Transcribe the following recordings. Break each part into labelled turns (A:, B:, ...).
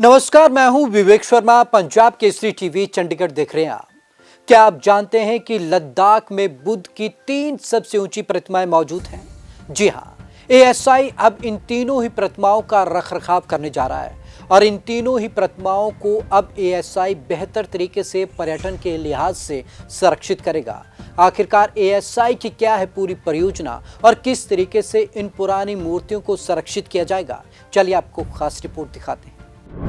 A: नमस्कार, मैं हूं विवेक शर्मा। पंजाब केसरी टीवी चंडीगढ़ देख रहे हैं आप। क्या आप जानते हैं कि लद्दाख में बुद्ध की 3 सबसे ऊंची प्रतिमाएं मौजूद हैं? जी हां, एएसआई अब इन तीनों ही प्रतिमाओं का रखरखाव करने जा रहा है और इन तीनों ही प्रतिमाओं को अब एएसआई बेहतर तरीके से पर्यटन के लिहाज से संरक्षित करेगा। आखिरकार एएसआई की क्या है पूरी परियोजना और किस तरीके से इन पुरानी मूर्तियों को संरक्षित किया जाएगा, चलिए आपको खास रिपोर्ट दिखाते हैं।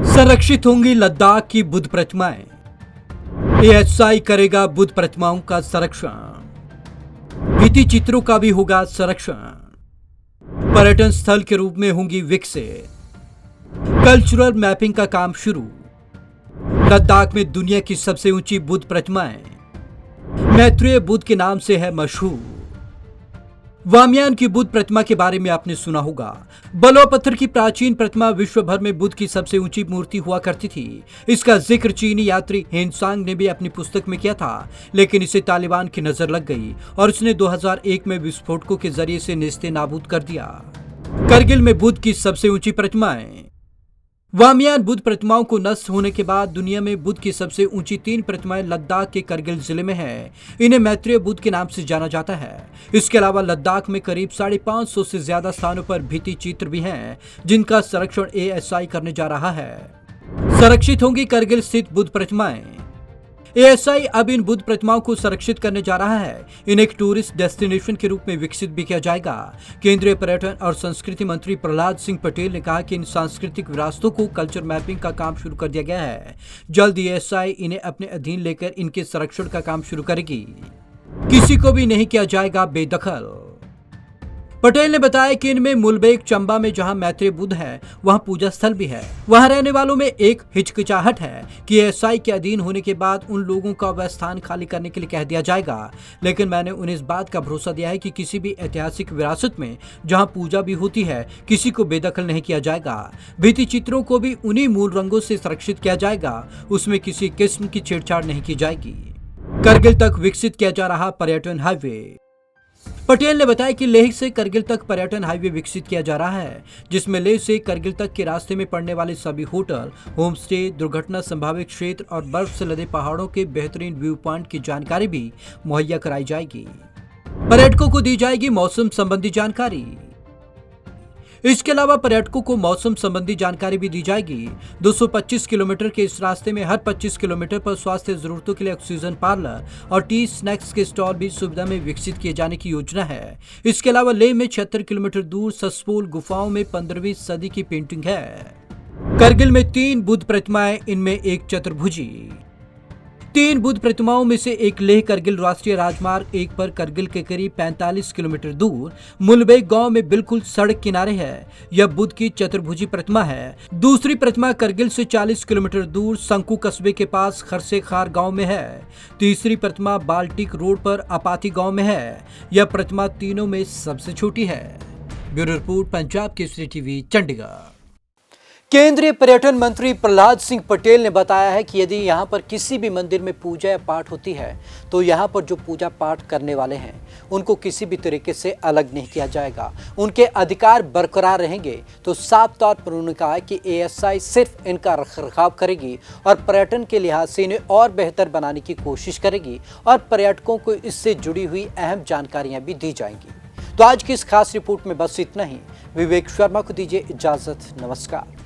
A: संरक्षित होंगी लद्दाख की बुद्ध प्रतिमाएं। एएसआई करेगा बुद्ध प्रतिमाओं का संरक्षण। भित्ति चित्रों का भी होगा संरक्षण। पर्यटन स्थल के रूप में होंगी विकसित। कल्चरल मैपिंग का काम शुरू। लद्दाख में दुनिया की सबसे ऊंची बुद्ध प्रतिमाएं मैत्रेय बुद्ध के नाम से है मशहूर। वामयान की बुद्ध प्रतिमा के बारे में आपने सुना होगा। बलुआ पत्थर की प्राचीन प्रतिमा विश्व भर में बुद्ध की सबसे ऊंची मूर्ति हुआ करती थी। इसका जिक्र चीनी यात्री हेनसांग ने भी अपनी पुस्तक में किया था, लेकिन इसे तालिबान की नजर लग गई और उसने 2001 में विस्फोटकों के जरिए से नेस्ते नाबूद कर दिया। करगिल में बुद्ध की सबसे ऊंची प्रतिमाएं। वामयान बुद्ध प्रतिमाओं को नष्ट होने के बाद दुनिया में बुद्ध की सबसे ऊंची 3 प्रतिमाएं लद्दाख के करगिल जिले में हैं। इन्हें मैत्रेय बुद्ध के नाम से जाना जाता है। इसके अलावा लद्दाख में करीब 550 से ज्यादा स्थानों पर भित्ति चित्र भी हैं, जिनका संरक्षण एएसआई करने जा रहा है। संरक्षित होंगी करगिल स्थित बुद्ध प्रतिमाएं। एएसआई अब इन बुद्ध प्रतिमाओं को संरक्षित करने जा रहा है। इन्हें एक टूरिस्ट डेस्टिनेशन के रूप में विकसित भी किया जाएगा। केंद्रीय पर्यटन और संस्कृति मंत्री प्रहलाद सिंह पटेल ने कहा कि इन सांस्कृतिक विरासतों को कल्चर मैपिंग का काम शुरू कर दिया गया है। जल्द एएसआई इन्हें अपने अधीन लेकर इनके संरक्षण का काम शुरू करेगी। किसी को भी नहीं किया जाएगा बेदखल। पटेल ने बताया कि इनमें मुलबेग चंबा में जहां मैत्रेय बुद्ध है, वहां पूजा स्थल भी है। वहां रहने वालों में एक हिचकिचाहट है कि एएसआई के अधीन होने के बाद उन लोगों का वह स्थान खाली करने के लिए कह दिया जाएगा, लेकिन मैंने उन्हें इस बात का भरोसा दिया है कि किसी भी ऐतिहासिक विरासत में जहां पूजा भी होती है, किसी को बेदखल नहीं किया जाएगा। भित्ति चित्रों को भी उन्हीं मूल रंगों से संरक्षित किया जाएगा, उसमें किसी किस्म की छेड़छाड़ नहीं की जाएगी। करगिल तक विकसित किया जा रहा पर्यटन हाईवे। पटेल ने बताया कि लेह से करगिल तक पर्यटन हाईवे विकसित किया जा रहा है, जिसमें लेह से करगिल तक के रास्ते में पड़ने वाले सभी होटल, होम स्टे, दुर्घटना संभावित क्षेत्र और बर्फ से लदे पहाड़ों के बेहतरीन व्यू पॉइंट की जानकारी भी मुहैया कराई जाएगी। पर्यटकों को दी जाएगी मौसम संबंधी जानकारी। इसके अलावा पर्यटकों को मौसम संबंधी जानकारी भी दी जाएगी। 225 किलोमीटर के इस रास्ते में हर 25 किलोमीटर पर स्वास्थ्य जरूरतों के लिए ऑक्सीजन पार्लर और टी स्नैक्स के स्टॉल भी सुविधा में विकसित किए जाने की योजना है। इसके अलावा लेह में 76 किलोमीटर दूर ससपोल गुफाओं में 15वीं सदी की पेंटिंग है। करगिल में 3 बुद्ध प्रतिमाएं, इनमें एक चतुर्भुजी। 3 बुद्ध प्रतिमाओं में से एक लेह करगिल राष्ट्रीय राजमार्ग 1 पर करगिल के करीब 45 किलोमीटर दूर मुलबेग गांव में बिल्कुल सड़क किनारे है। यह बुद्ध की चतुर्भुजी प्रतिमा है। दूसरी प्रतिमा करगिल से 40 किलोमीटर दूर संकू कस्बे के पास खरसे खार गांव में है। तीसरी प्रतिमा बाल्टिक रोड पर अपाती गांव में है। यह प्रतिमा तीनों में सबसे छोटी है। Bureau report, Punjab Kesari TV, Chandigarh. केंद्रीय पर्यटन मंत्री प्रहलाद सिंह पटेल ने बताया है कि यदि यहां पर किसी भी मंदिर में पूजा या पाठ होती है, तो यहां पर जो पूजा पाठ करने वाले हैं उनको किसी भी तरीके से अलग नहीं किया जाएगा। उनके अधिकार बरकरार रहेंगे। तो साफ तौर पर उन्होंने कहा कि एएसआई सिर्फ इनका रखरखाव करेगी और पर्यटन के लिहाज से इन्हें और बेहतर बनाने की कोशिश करेगी और पर्यटकों को इससे जुड़ी हुई अहम जानकारियां भी दी जाएंगी। तो आज की इस खास रिपोर्ट में बस इतना ही। विवेक शर्मा को दीजिए इजाजत। नमस्कार।